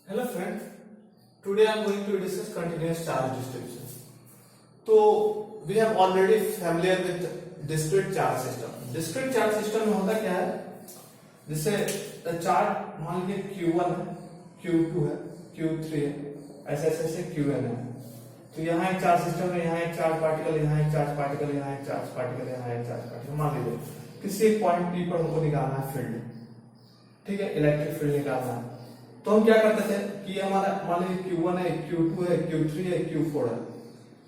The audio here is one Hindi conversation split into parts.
Hello friends, today I am going to discuss continuous charge distribution. तो we have already familiar with discrete charge system. Discrete charge system में होता क्या है, जैसे चार्ज मान लीजिए Q1 है, Q2 है, Q3 है, ऐसे ऐसे ऐसे Qn है। तो यहाँ एक चार्ज सिस्टम है, यहाँ एक चार्ज पार्टिकल, यहाँ एक चार्ज पार्टिकल, यहाँ एक चार्ज पार्टिकल, यहाँ एक चार्ज पार्टिकल। मान लीजिए किसी एक पॉइंट P पर हमको निकालना है फील्ड, ठीक है, इलेक्ट्रिक फील्ड निकालना है। तो हम क्या करते थे कि हमारा मान लीजिए Q1 है, Q2 है, Q3 है, Q4 है,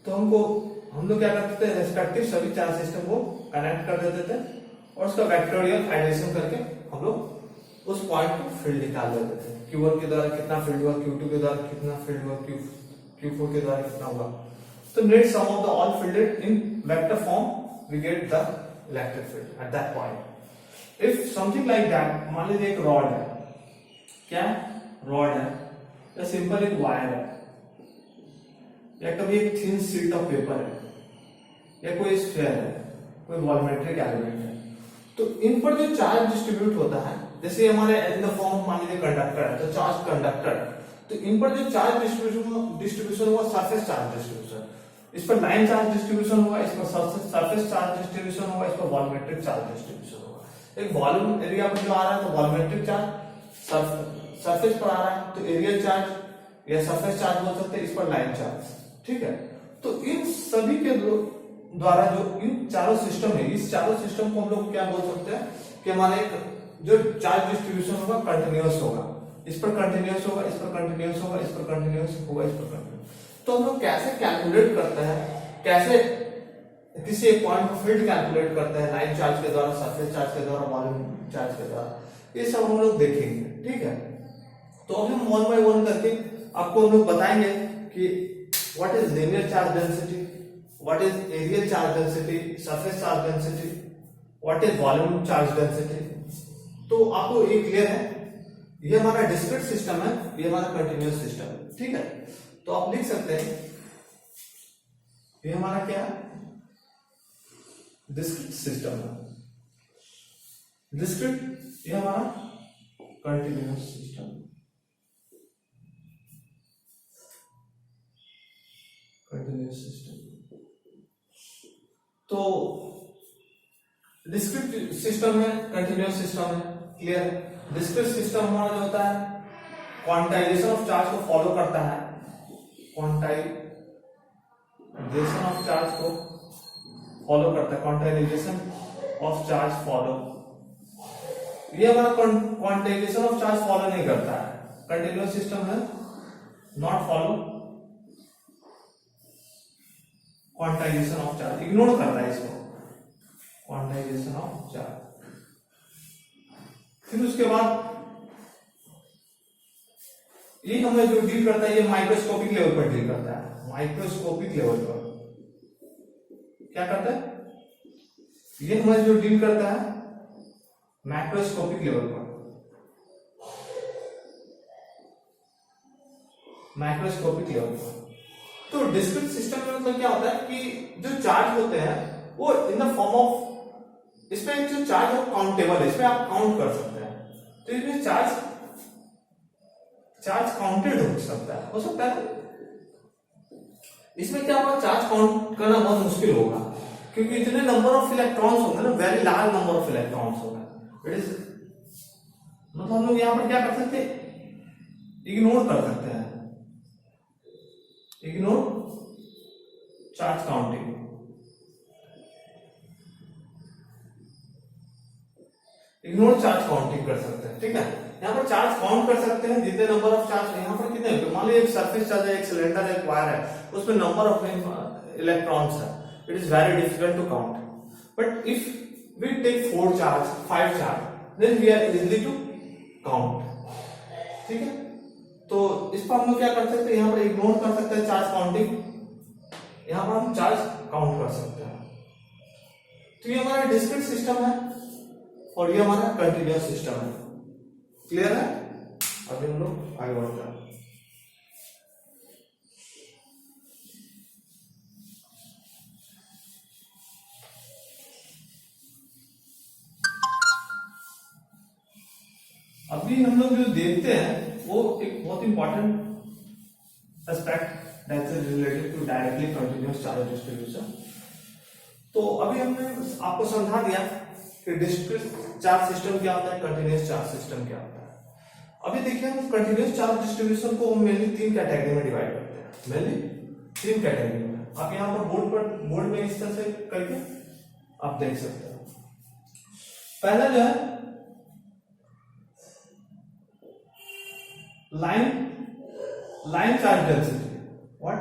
तो हम लोग क्या करते थे, रेस्पेक्टिव सभी चार्ज सिस्टम को कनेक्ट कर देते थे और उसका वेक्टोरियल एडिशन करके हम लोग उस पॉइंट को फील्ड निकाल देते थे। Q1 के द्वारा कितना फील्ड हुआ, Q2 के द्वारा कितना फील्ड हुआ, Q4 के द्वारा कितना हुआ। तो net sum of the all fielded in vector form we get the electric field at that point. If something like that, मान लीजिए एक रॉड है, क्या रॉड है या सिंपल एक वायर है या कभी एक थिन शीट ऑफ पेपर है या कोई स्फीयर है, कोई वॉल्यूमेट्रिक एलिमेंट है, तो इन पर जो चार्ज डिस्ट्रीब्यूट होता है, जैसे हमारे इन द फॉर्म मान लीजिए कंडक्टर है तो चार्ज कंडक्टर, तो इन पर जो चार्ज डिस्ट्रीब्यूशन हुआ सरफेस चार्ज डिस्ट्रीब्यूशन, इस पर लाइन चार्ज डिस्ट्रीब्यूशन होगा, इस पर सरफेस चार्ज डिस्ट्रीब्यूशन होगा, इस पर वॉल्यूमेट्रिक चार्ज डिस्ट्रीब्यूशन होगा। एक वॉल्यूम एरिया पर जो आ रहा है तो वॉल्यूमेट्रिक चार्ज, सरफेस पर आ रहा है तो एरियल चार्ज या सरफेस चार्ज बोल सकते हैं, इस पर लाइन चार्ज, ठीक है। तो इन सभी के द्वारा जो इन चारों सिस्टम है, इस चारों सिस्टम को हम लोग क्या बोल सकते हैं कि हमारे जो चार्ज डिस्ट्रीब्यूशन होगा कंटिन्यूअस होगा, इस पर कंटिन्यूअस होगा, इस पर कंटिन्यूअस होगा, इस पर कंटिन्यूअस होगा, इस पर कंटिन्यूअस। तो हम लोग कैसे कैलकुलेट करते हैं, कैसे किसी एक पॉइंट पर फील्ड कैलकुलेट करते हैं, लाइन चार्ज के द्वारा, सरफेस चार्ज के द्वारा, वॉल्यूम चार्ज के द्वारा, ये सब हम लोग देखेंगे, ठीक है। तो अभी हम वन बाय वन करके आपको हम लोग बताएंगे कि what is linear charge density, what is areal charge density, surface charge density, what is volume charge density. तो आपको ये क्लियर है, ये हमारा डिस्क्रीट सिस्टम है, ये हमारा कंटिन्यूअस सिस्टम है, ठीक है। तो आप लिख सकते हैं ये हमारा क्या है, डिस्क्रीट सिस्टम है, डिस्क्रीट ये हमारा कंटिन्यूअस सिस्टम, कंटिन्यूअस सिस्टम। तो डिस्क्रीट सिस्टम है, कंटिन्यूअस सिस्टम है, क्लियर है। डिस्क्रीट सिस्टम हमारा जो होता है क्वांटाइजेशन ऑफ चार्ज को फॉलो करता है, क्वांटाइजेशन ऑफ चार्ज को फॉलो करता है, क्वांटाइजेशन ऑफ चार्ज फॉलो, ये हमारा क्वांटाइजेशन ऑफ चार्ज फॉलो नहीं करता है, कंटिन्यूअस सिस्टम है, not follow quantization of charge, ignore कर रहा है इसको, क्वांटाइजेशन ऑफ चार्ज। फिर उसके बाद ये हमें जो डील करता है, ये माइक्रोस्कोपिक लेवल पर डील करता है, माइक्रोस्कोपिक लेवल पर क्या करता है, ये हमें जो डील करता है मैक्रोस्कोपिक लेवल पर, माइक्रोस्कोपिक लेवल पर। तो डिस्क्रीट सिस्टम में मतलब क्या होता है कि जो चार्ज होते हैं वो इन द फॉर्म ऑफ, इसमें जो चार्ज है काउंटेबल है, इसमें आप काउंट कर सकते हैं। तो इसमें चार्ज काउंटेड हो सकता है, इसमें क्या होगा, चार्ज काउंट करना बहुत मुश्किल होगा क्योंकि इतने नंबर ऑफ इलेक्ट्रॉन्स होंगे ना, very large number of electrons होगा। इट इज मतलब हम लोग यहां पर क्या कर सकते हैं, इग्नोर कर सकते हैं, ignore charge counting, ignore charge counting कर सकते हैं, ठीक है। यहाँ पर चार्ज काउंट कर सकते हैं जितने नंबर ऑफ चार्ज, यहाँ पर कितने, मान लीजिए एक सरफेस चार्ज है, एक सिलेंडर है, एक वायर है, उसमें नंबर ऑफ इलेक्ट्रॉन्स है, it is very difficult to count. But if we take 4 charge, 5 charge, then we are easily to count, ठीक है। तो इस पर हम लोग क्या कर सकते हैं, यहाँ पर इग्नोर कर सकते हैं चार्ज काउंटिंग, यहाँ पर हम चार्ज काउंट कर सकते हैं। तो ये हमारा डिस्क्रीट सिस्टम है और ये हमारा कंटिन्यूअस सिस्टम है, क्लियर है। अभी हम लोग आगे बढ़ते हैं। अभी हम लोग जो देखते हैं वो एक बहुत important aspect that is related to directly continuous charge distribution. तो अभी हमने आपको समझा दिया कि डिस्क्रीट चार्ज सिस्टम क्या होता है, कंटिन्यूअस चार्ज सिस्टम क्या होता है। अभी देखिए हम कंटिन्यूअस चार्ज डिस्ट्रीब्यूशन को मेनली 3 कैटेगरी में डिवाइड करते हैं, मेनली 3 कैटेगरी में। आप यहाँ पर बोर्ड में इस तरह से करके आप देख सकते हो। पहला जो है line charge density. What?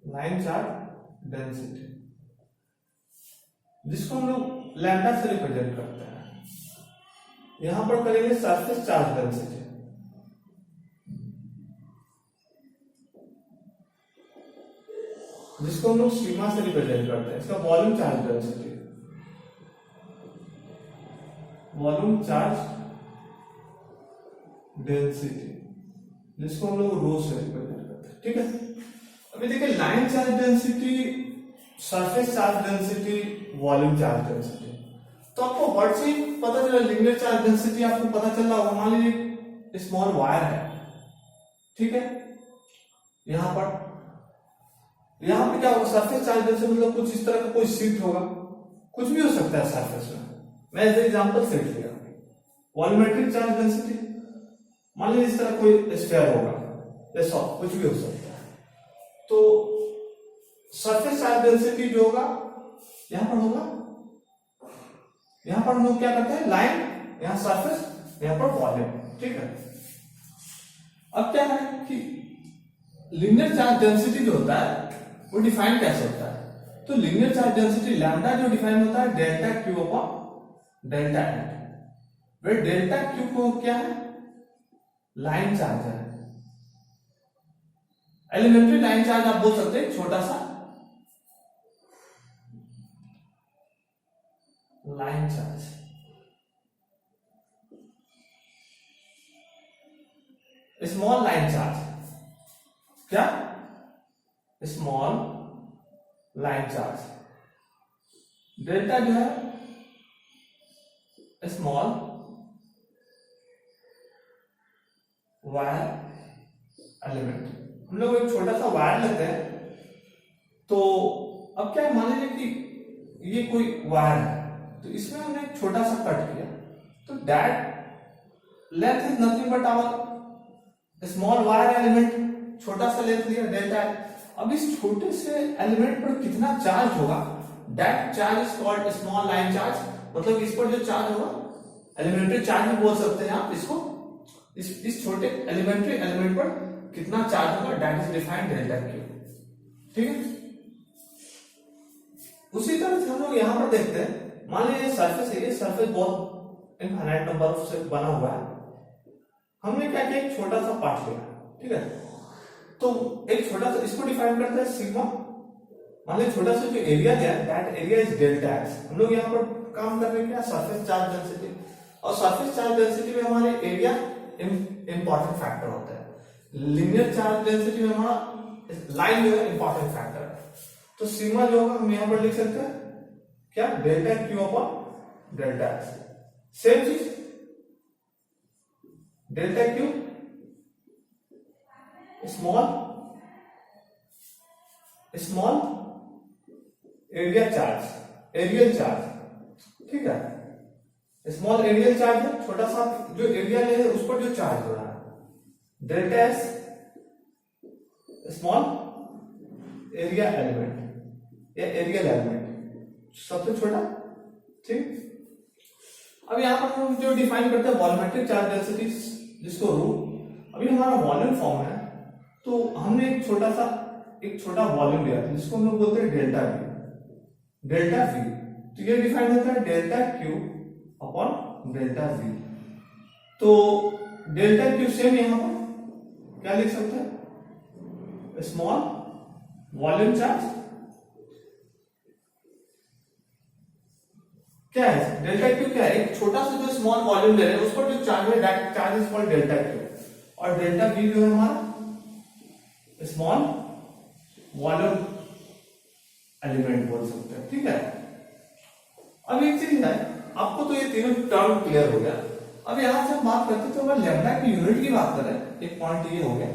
Line charge density, जिसको हम लोग लैम्डा से रिप्रेजेंट करते हैं। यहां पर करेंगे सरफेस चार्ज डेंसिटी, जिसको हम लोग सिग्मा से रिप्रेजेंट करते हैं। इसका volume charge density, volume charge density, जिसको हम लोग रो से रिप्रेजेंट करते हैं। ठीक है, अभी देखिए line charge density, surface charge density, volume charge density. तो आपको वर्ड से ही पता चला, लीनियर चार्ज डेंसिटी आपको पता चल रहा होगा। मान लीजिए स्मॉल वायर है, ठीक है, यहां पे क्या होगा, सरफेस चार्ज डेंसिटी मतलब कुछ इस तरह का कोई शीट होगा, कुछ भी हो सकता है सरफेस में। मैं एज एग्जांपल सेट लिया। वॉल्यूमेट्रिक चार्ज डेंसिटी, मान लीजिए इस तरह कोई स्फीयर होगा, जैसा कुछ भी हो सकता है। तो सरफेस चार्ज डेंसिटी जो होगा यहां पर होगा, यहां पर हम लोग क्या करते हैं, लाइन, यहां सरफेस, यहां पर वॉल्यूम। ठीक है, अब क्या है कि लीनियर चार्ज डेंसिटी जो होता है वो डिफाइन कैसे होता है। तो लीनियर चार्ज डेंसिटी लैम्डा जो डिफाइन होता है डेल्टा क्यू अपॉन डेल्टा एट। वे डेल्टा क्यू को क्या है, लाइन चार्ज है, एलिमेंट्री लाइन चार्ज आप बोल सकते हैं, छोटा सा line charge. Small line charge, क्या, स्मॉल लाइन चार्ज। डेल्टा जो है स्मॉल वायर एलिमेंट। हम लोग एक छोटा सा वायर लेते हैं, तो अब क्या मान लीजिए कि ये कोई वायर है, तो इसमें हमने एक छोटा सा कट किया, तो that length is nothing but our small wire element. छोटा सा लेंथ लिया डेल्टा है। अब इस छोटे से एलिमेंट पर कितना चार्ज होगा, that charge is called small line charge. मतलब इस पर जो चार्ज होगा, एलिमेंट्री चार्ज भी बोल सकते हैं आप इसको। इस छोटे एलिमेंट्री एलिमेंट पर कितना चार्ज होगा, that is defined delta Q. ठीक है, उसी तरह से हम लोग यहां पर देखते हैं, मान लीजिए सरफेस है, ये सरफेस बहुत इनफाइनाइट नंबर से बना हुआ है। हमने क्या किया, एक छोटा सा पार्ट लिया, ठीक है, तो एक छोटा सा इसको डिफाइन करते हैं सिग्मा। मान लीजिए छोटा सा जो एरिया है, that area is delta x. हम लोग यहाँ पर काम कर रहे हैं क्या, सरफेस चार्ज डेंसिटी। और सरफेस चार्ज डेंसिटी में हमारे एरिया इंपॉर्टेंट फैक्टर होता है। लीनियर चार्ज डेंसिटी में हमारा लाइन जो है इंपॉर्टेंट फैक्टर है। तो सिग्मा जो होगा हम यहाँ पर लिख सकते हैं क्या, delta Q upon delta x. Same चीज delta q small area charge, areal charge. ठीक है, स्मॉल एरियल चार्ज है, छोटा सा जो एरिया ले उस पर जो चार्ज हो रहा है। Delta S small area element या एरियल एलिमेंट, सबसे छोटा। ठीक, अब यहां पर हम जो डिफाइन करते हैं वॉल्यूमेट्रिक चार्ज डेंसिटी, जिसको रू। अभी हमारा वॉल्यूम फॉर्म है, तो हमने एक छोटा वॉल्यूम लिया था, जिसको हम लोग बोलते हैं डेल्टा वी। डेल्टा वी, तो ये डिफाइन होता है delta Q upon delta we. तो डेल्टा क्यू सेम यहां पर क्या लिख सकते हैं, स्मॉल वॉल्यूम चार्ज। क्या है डेल्टा क्यू, क्या है, एक छोटा सा जो स्मॉल वॉल्यूम ले रहे हैं उस पर जो चार्ज है, that charge is called delta Q. और डेल्टा वी जो है हमारा स्मॉल वॉल्यूम एलिमेंट बोल सकते हैं। ठीक है, अब एक चीज है, आपको तो ये तीनों टर्म क्लियर हो गया। अब यहां से हम बात करते हैं, तो अगर लैम्डा की यूनिट की बात करें, एक पॉइंट ये हो गया,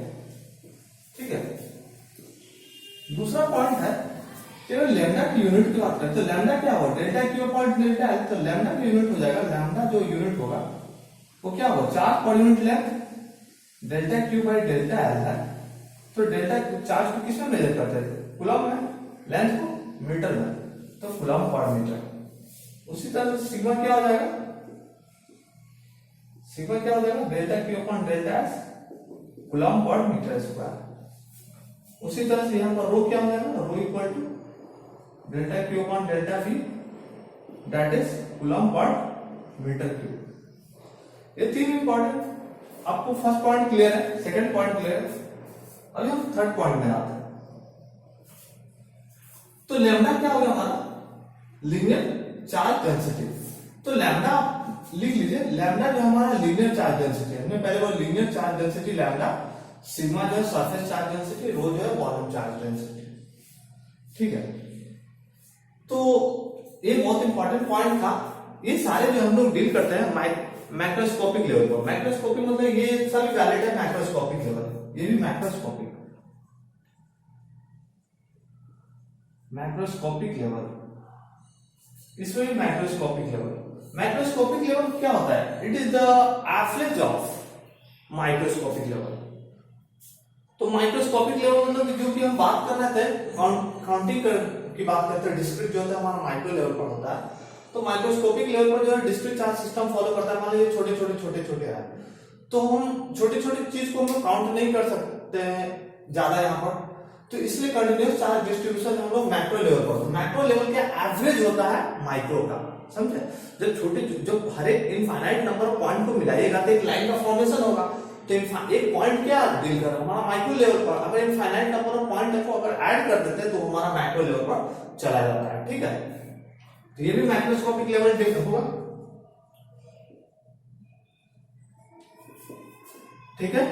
ठीक है। दूसरा पॉइंट है कि अगर लैम्डा की यूनिट की बात करें तो लैम्डा क्या होगा, delta Q upon delta L, तो लैम्डा की यूनिट हो जाएगा, लैम्डा जो यूनिट होगा वो क्या होगा, charge per unit length, delta Q by delta L है। तो डेल्टा चार्ज को किसमें मेजर करते हैं, कूलम में, लेंथ को मीटर में, तो कूलम पर मीटर। उसी तरह से सिग्मा क्या हो जाएगा, सिग्मा क्या हो जाएगा, delta Q upon delta s coulomb per metre square. उसी तरह से यहाँ पर रो क्या हो जाएगा, rho equal to delta Q upon delta v that is coulomb per metre cube. ये तीन इंपॉर्टेंट, आपको फर्स्ट पॉइंट क्लियर है, सेकंड पॉइंट क्लियर है। अभी हम थर्ड पॉइंट में आते हैं। तो लैम्डा क्या हो गया हमारा, लीनियर चार्ज डेंसिटी। तो लैम्डा लिख लीजिए, लैम्डा जो हमारा लीनियर चार्ज डेंसिटी है, हमने पहले वो linear charge density lambda, sigma जो है सरफेस चार्ज डेंसिटी, रो जो है वॉल्यूम चार्ज डेंसिटी, ठीक है। तो ये बहुत इंपॉर्टेंट पॉइंट था। ये सारे जो हम लोग डील करते हैं मैक्रोस्कोपिक लेवल पर। मैक्रोस्कोपिक मतलब ये सभी वैलिड है मैक्रोस्कोपिक लेवल, ये भी मैक्रोस्कोपिक, मैक्रोस्कोपिक लेवल, इसमें भी मैक्रोस्कोपिक लेवल। मैक्रोस्कोपिक लेवल क्या होता है, it is the average of microscopic level. तो माइक्रोस्कोपिक लेवल मतलब जो कि हम बात कर रहे थे, काउंटिंग की बात करते हैं, डिस्क्रीट जो होता है हमारा माइक्रो लेवल पर होता है। तो माइक्रोस्कोपिक लेवल पर जो है डिस्क्रीट चार्ज सिस्टम फॉलो करता है। मान लीजिए छोटे छोटे है, तो हम छोटे चीज को हम काउंट नहीं कर सकते हैं ज्यादा यहाँ पर, तो इसलिए कंटिन्यूअस चार्ज डिस्ट्रीब्यूशन हम लोग मैक्रो लेवल पर, मैक्रो लेवल का एवरेज होता है माइक्रो का, समझे। जब हर एक इनफाइनाइट नंबर ऑफ पॉइंट को मिलाइएगा तो एक लाइन का फॉर्मेशन होगा। तो एक पॉइंट क्या डील कर रहा है हमारा माइक्रो लेवल पर, अगर इनफाइनाइट नंबर ऑफ पॉइंट को अगर ऐड कर देते हैं तो हमारा मैक्रो लेवल पर चला जाता है, ठीक है। तो ये भी मैक्रोस्कोपिक लेवल डील होगा, ठीक है।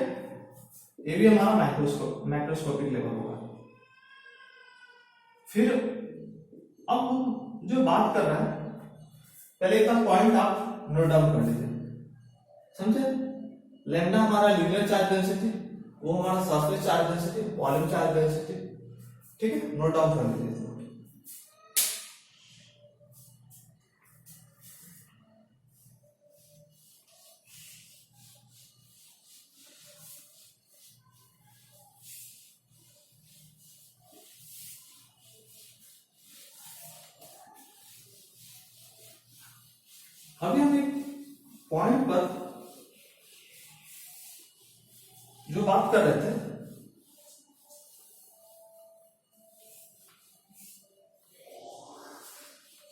ये भी हमारा मैक्रोस्कोपिक लेवल होगा। फिर अब हम जो बात कर रहे हैं, पहले एक पॉइंट आप नोट डाउन कर लीजिए, समझे। लैम्डा हमारा लीनियर चार्ज डेंसिटी, वो हमारा surface charge density, volume charge density, ठीक है, नोट डाउन कर लीजिए। अभी हम एक पॉइंट पर जो बात कर रहे थे,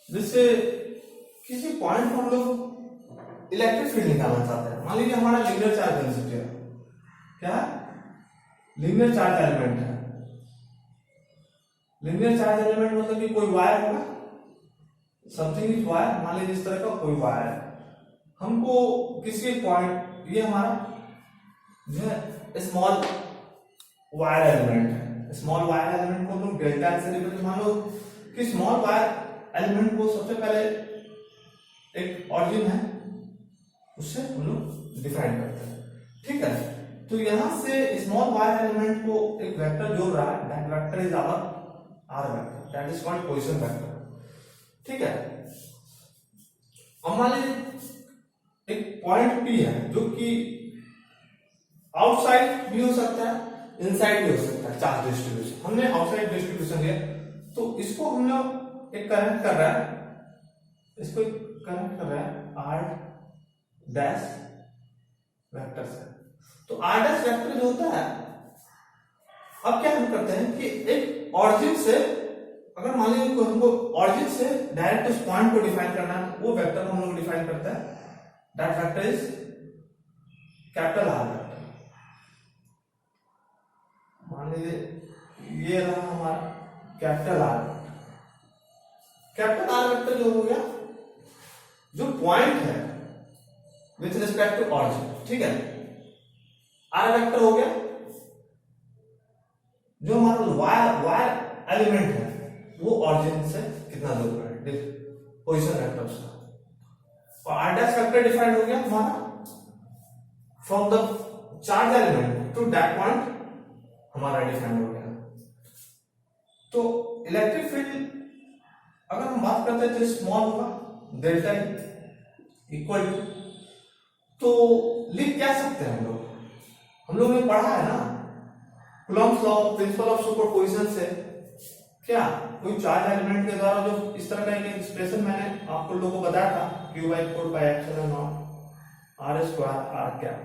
जिससे किसी पॉइंट पर हम लोग इलेक्ट्रिक फील्ड निकालना चाहते हैं। मान लीजिए हमारा लीनियर चार्ज डेंसिटी है, क्या लीनियर चार्ज एलिमेंट है। लीनियर चार्ज एलिमेंट मतलब कि कोई वायर होगा, समथिंग इज वायर, मान लीजिए इस तरह का कोई वायर है। हमको किसी पॉइंट, ये हमारा जो है स्मॉल वायर एलिमेंट है, स्मॉल वायर एलिमेंट को हम डेल्टा से रिप्रेजेंट, मान लो कि स्मॉल वायर एलिमेंट को सबसे पहले एक ऑरिजिन है उससे हम लोग डिफाइन करते हैं, ठीक है। तो यहां से स्मॉल वायर एलिमेंट को एक वेक्टर जोड़ रहा है, that vector is our R vector, that is called position vector, ठीक है। अब मान लीजिए एक पॉइंट पी है जो कि आउटसाइड भी हो सकता है, इनसाइड भी हो सकता है चार्ज डिस्ट्रीब्यूशन। हमने आउटसाइड डिस्ट्रीब्यूशन लिया, तो इसको हम लोग एक करंट कर रहा है, इसको करंट कर रहा है आर डैश वेक्टर से। तो आर डैश वेक्टर जो होता है, अब क्या हम करते हैं कि एक ऑरिजिन से, अगर मान लीजिए हमको ऑरिजिन से डायरेक्ट उस पॉइंट को डिफाइन करना है, वो वेक्टर को हम लोग डिफाइन करते हैं, that vector is capital R vector. मान लीजिए ये रहा हमारा capital R vector. Capital R vector जो हो गया, जो पॉइंट है विथ रिस्पेक्ट टू ऑरिजिन, ठीक है। आर वेक्टर हो गया जो हमारा वायर एलिमेंट है, वो ऑरिजिन से कितना दूर है, पोजीशन वेक्टर उसका। और r डैश वेक्टर डिफाइंड हो गया हमारा from the charge element to that point हमारा डिफाइंड हो गया। तो इलेक्ट्रिक फील्ड अगर हम बात करते हैं तो स्मॉल होगा डेल्टा इक्वल टू, तो लिख क्या सकते हैं हम लोग ने पढ़ा है ना Coulomb's law principle of superposition से, क्या कोई चार्ज एलिमेंट के द्वारा जो इस तरह का एक एक्सप्रेशन मैंने आपको लोगों को बताया था q by 4 pi epsilon naught r square r cap,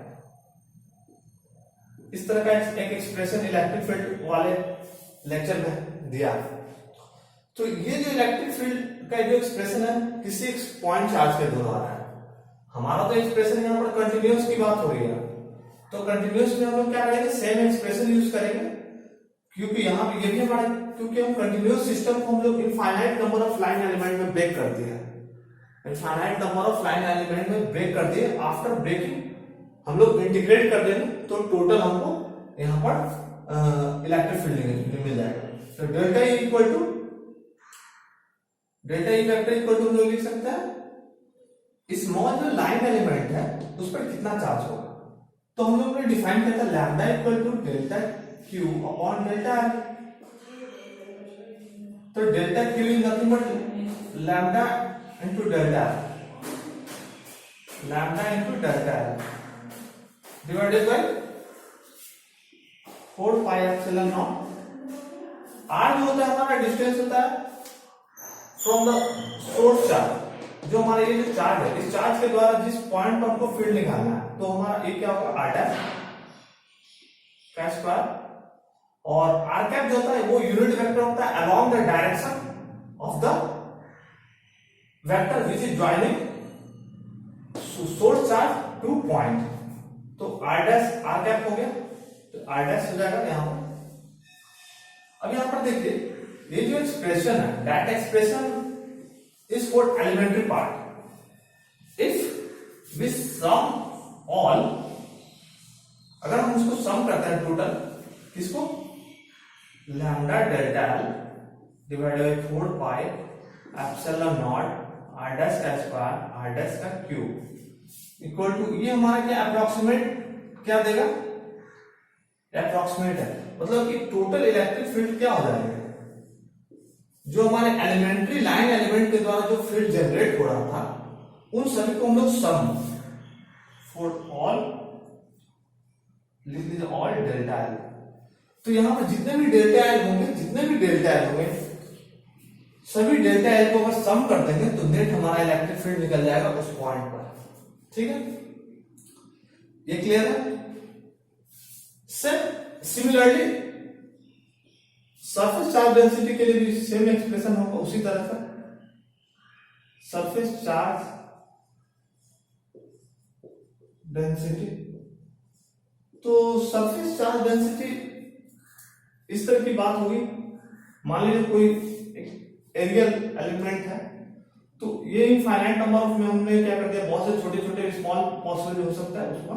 इस तरह का एक एक्सप्रेशन इलेक्ट्रिक फील्ड वाले लेक्चर में दिया। तो ये जो इलेक्ट्रिक फील्ड का जो एक्सप्रेशन है किसी एक पॉइंट चार्ज के द्वारा है। हमारा तो एक्सप्रेशन यहाँ पर कंटिन्यूअस की बात हो रही है, तो कंटिन्यूअस में हम लोग क्या करेंगे सेम एक्सप्रेशन यूज करेंगे, क्योंकि यहाँ पे ये भी हमारे क्योंकि हम कंटिन्यूअस सिस्टम को हम लोग infinite number of line element में ब्रेक कर दिए, infinite number of line element में ब्रेक कर दिए। आफ्टर ब्रेकिंग हम लोग इंटीग्रेट कर देंगे तो टोटल हमको यहाँ पर इलेक्ट्रिक फील्ड मिल जाएगा। तो delta E equal to delta E vector equal to हम लोग लिख सकते हैं स्मॉल जो लाइन एलिमेंट है उस पर कितना चार्ज होगा। तो हम लोग ने डिफाइन किया था lambda equal to delta Q upon delta r. तो delta q is nothing but lambda into delta r, lambda into delta r divided by 4 pi epsilon naught. R जो होता है हमारा डिस्टेंस होता है फ्रॉम द सोर्स चार्ज, जो हमारा ये जो चार्ज है इस चार्ज के द्वारा जिस पॉइंट पर हमको फील्ड निकालना है, तो हमारा ये क्या होगा आर डैश का स्क्वायर, और आर कैप जो होता है वो यूनिट वेक्टर होता है along the direction of the vector which is joining source charge two point. तो आर डैश आर कैप हो गया, तो आर डैश हो जाएगा यहां पर। अब यहां पर देखिए ये जो एक्सप्रेशन है that expression is for elementary part. If we sum all, अगर हम इसको सम करते हैं टोटल किसको lambda delta L divided by 4 pi epsilon naught R dash का स्क्वायर आर डैश का क्यूब इक्वल टू, ये हमारा क्या अप्रोक्सीमेट क्या देगा अप्रोक्सीमेट है, मतलब कि टोटल इलेक्ट्रिक फील्ड क्या हो जाएगा जो हमारे एलिमेंट्री लाइन एलिमेंट के द्वारा जो फील्ड जनरेट हो रहा था उन सभी को हम लोग सम फॉर ऑल लिख लीजिए ऑल डेल्टा एल। तो यहां पर जितने भी डेल्टा एल होंगे सभी डेल्टा एल को अगर सम कर देंगे तो नेट हमारा इलेक्ट्रिक फील्ड निकल जाएगा उस पॉइंट पर। ठीक है, ये क्लियर है। सिमिलरली सरफेस चार्ज डेंसिटी के लिए भी सेम एक्सप्रेशन होगा उसी तरह का। सरफेस चार्ज डेंसिटी, तो सरफेस चार्ज डेंसिटी इस तरह की बात होगी, मान लीजिए कोई एरियल एलिमेंट है, तो ये इनफाइनाइट नंबर ऑफ में हमने क्या कर दिया बहुत से छोटे छोटे स्मॉल पॉसिबल हो सकता है उसका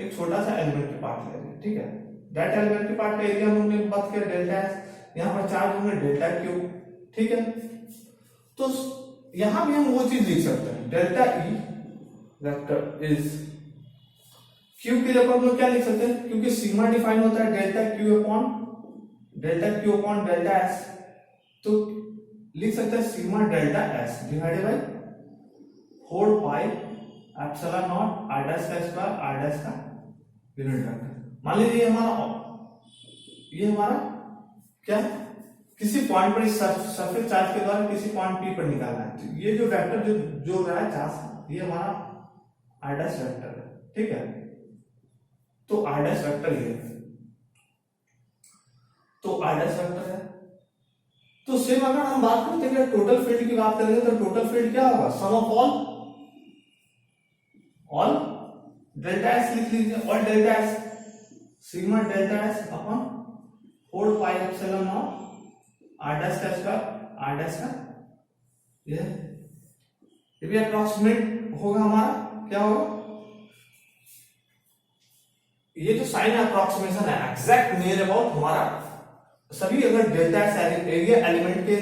एक छोटा सा एलिमेंट्री पार्ट ले लिया। ठीक है, दैट एलिमेंट्री पार्ट का एरिया हमने बात किया डेल्टा एस, यहां पर चार्ज होंगे डेल्टा क्यू। ठीक है, तो यहां भी हम वो चीज लिख सकते हैं delta E vector is Q के लिए हम लोग क्या लिख सकते हैं, क्योंकि सिग्मा डिफाइन होता है delta Q upon delta S, तो लिख सकते हैं sigma delta S divided by 4 pi epsilon naught R dash का स्क्वायर आर डैश का यूनिट वेक्टर। मान लीजिए ये हमारा क्या किसी पॉइंट पर सरफेस चार्ज के द्वारा किसी पॉइंट पी पर निकालना है, तो ये जो वेक्टर जो रहा है चार्ज ये हमारा आर डैश वेक्टर है। ठीक है, तो आर डैश वेक्टर ये है, तो आर डैश वेक्टर है। तो सेम अगर हम बात करते हैं टोटल फील्ड की बात करेंगे तो टोटल फील्ड क्या होगा sum of all delta S लिख लीजिए, all delta S sigma delta S upon 4 pi epsilon naught R dash का स्क्वायर आर डैश का ये भी अप्रोक्सीमेट होगा हमारा क्या होगा, ये जो साइन अप्रोक्सीमेशन है एग्जैक्ट नियर अबाउट हमारा सभी अगर डेल्टा एरिया एलिमेंट के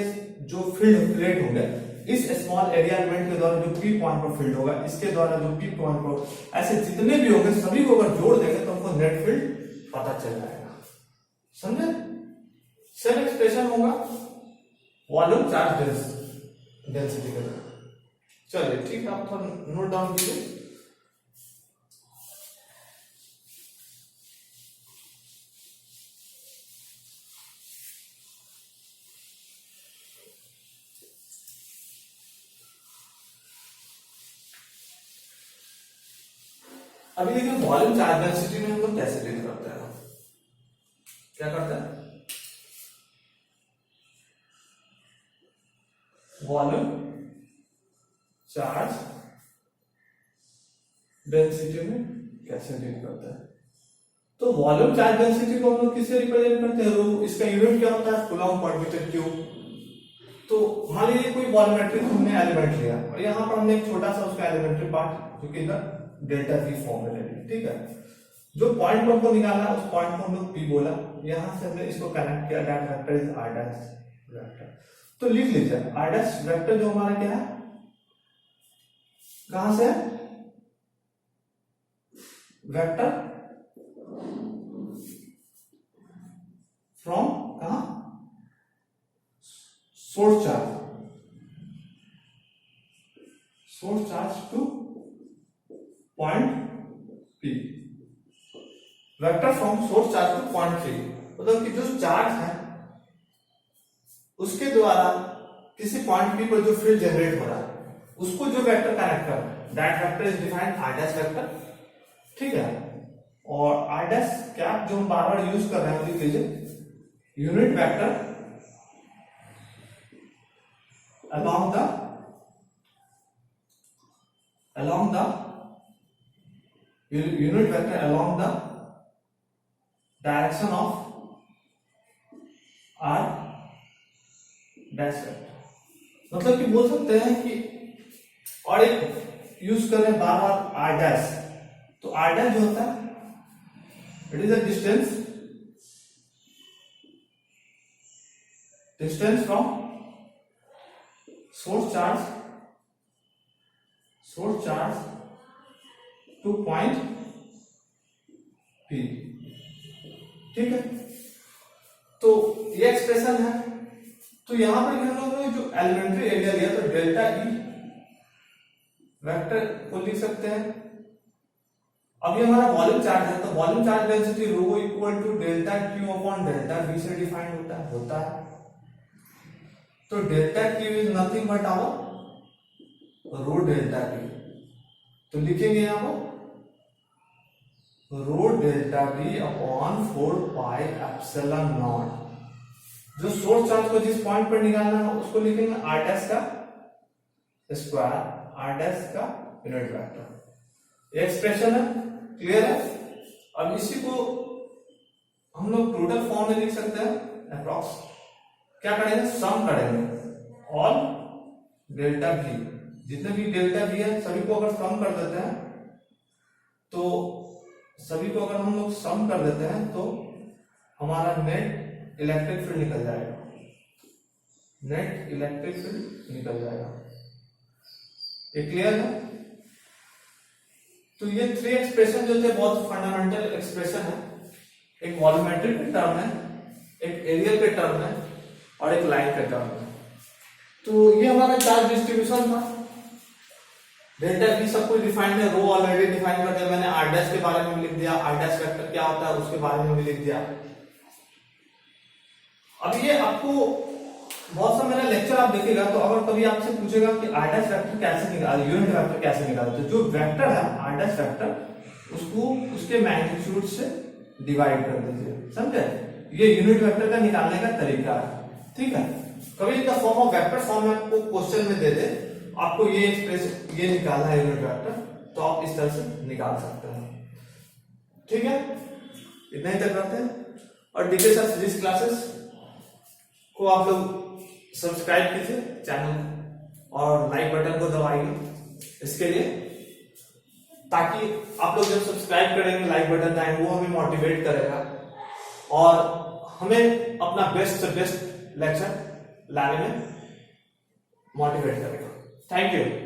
जो फील्ड क्रिएट होंगे इस स्मॉल एरिया एलिमेंट के द्वारा जो पी पॉइंट पर फील्ड होगा, इसके द्वारा जो पी पॉइंट पर, ऐसे जितने भी होंगे सभी को अगर जोड़ देंगे तो हमको नेट फील्ड पता चल जाएगा। समझे? सेम एक्सप्रेशन होगा वॉल्यूम चार्ज डेंसिटी का। चलिए ठीक है, आप थोड़ा नोट डाउन कीजिए। अभी देखिए वॉल्यूम चार्ज डेंसिटी में हम लोग कैसे डील करते हैं, क्या करते हैं? वॉल्यूम चार्ज डेंसिटी में कैसे डील करते हैं? तो वॉल्यूम चार्ज डेंसिटी को हम लोग किससे रिप्रेजेंट करते हैं? रो, इसका यूनिट क्या होता है? कूलम्ब पर मीटर क्यूब। तो मान लीजिए कोई वॉल्यूमेट्रिक हमने एलिमेंट लिया और यहाँ पर हमने एक छोटा सा उसका एलिमेंट्री पार्ट जो कि इधर डेल्टा पी फॉर्म में ले लिया, ठीक है। जो पॉइंट पर हमको निकाला उस पॉइंट को हम लोग पी बोला, यहां से हमने इसको कनेक्ट किया, that vector is R dash vector. तो लिख लीजिए आर डैश वेक्टर जो हमारा क्या है, कहां से? वेक्टर फ्रॉम कहां? Source charge two point P. Vector from source charge two point P मतलब कि जो चार्ज है उसके द्वारा किसी पॉइंट पी पर जो फील्ड जनरेट हो रहा है उसको जो वेक्टर कनेक्ट कर, that vector is defined R dash vector, ठीक है। और आर डैश कैप जो हम बार बार यूज कर रहे हैं, लिख लीजिए unit vector along the unit vector along the direction of r dash vector। मतलब कि बोल सकते हैं कि और एक यूज कर रहे हैं बार बार r डैश, तो r डैश जो होता है it is a distance from source charge two point P, ठीक है। तो ये एक्सप्रेशन है। तो यहां पर हम लोग ने जो एलिमेंट्री एरिया लिया तो डेल्टा ई वेक्टर को लिख सकते हैं। अब ये हमारा वॉल्यूम चार्ज है, तो volume charge density rho equal to delta Q upon delta v से डिफाइंड होता है। तो delta q is nothing but our rho delta q. तो लिखेंगे यहां पर rho delta b upon 4 pi epsilon naught. जो सोर्स चार्ज को जिस पॉइंट पर निकालना है उसको लिखेंगे आर डैश का स्क्वायर, आर डैश का यूनिट वेक्टर। एक्सप्रेशन है, क्लियर है। अब इसी को हम लोग टोटल फॉर्म में लिख सकते हैं अप्रॉक्स। क्या करेंगे? सम करेंगे ऑल डेल्टा भी, जितने भी डेल्टा भी है सभी को अगर सम कर देते हैं तो सभी को अगर हम लोग सम कर देते हैं तो हमारा नेट इलेक्ट्रिक फील्ड निकल जाएगा, नेट इलेक्ट्रिक फील्ड निकल जाएगा। ये क्लियर है। तो ये थ्री एक्सप्रेशन जो थे बहुत फंडामेंटल एक्सप्रेशन है। एक वॉल्यूमेट्रिक के टर्म है, एक एरियल के टर्म है और एक लाइन के टर्म है। तो ये हमारा चार्ज डिस्ट्रीब्यूशन था। डेल्टा बी सब कुछ डिफाइंड है, रो ऑलरेडी डिफाइन कर दिया मैंने, आर डैश के बारे में लिख दिया, आर डैश वेक्टर क्या होता है उसके बारे में भी लिख दिया। अब ये आपको बहुत सा मेरा लेक्चर आप देखिएगा तो अगर कभी आपसे पूछेगा कि आर डैश वेक्टर कैसे निकाले, यूनिट वेक्टर कैसे निकाले, तो जो वेक्टर है आर डैश वेक्टर उसको उसके मैग्नीट्यूड से डिवाइड कर दीजिए, समझे। ये यूनिट वेक्टर का निकालने का तरीका है, ठीक है। कभी इनका फॉर्म ऑफ वेक्टर फॉर्म में आपको क्वेश्चन में दे दे, आपको ये एक्सप्रेशन ये निकालना है यूनिट वेक्टर, तो आप इस तरह से निकाल सकते हैं, ठीक है। इतना ही तक रखते हैं। और डीके सर फिजिक्स क्लासेस को आप लोग सब्सक्राइब कीजिए चैनल और लाइक बटन को दबाइए इसके लिए, ताकि आप लोग जब सब्सक्राइब करेंगे लाइक बटन दबाएंगे वो हमें मोटिवेट करेगा और हमें अपना बेस्ट से बेस्ट लेक्चर लाने में मोटिवेट करेगा। Thank you.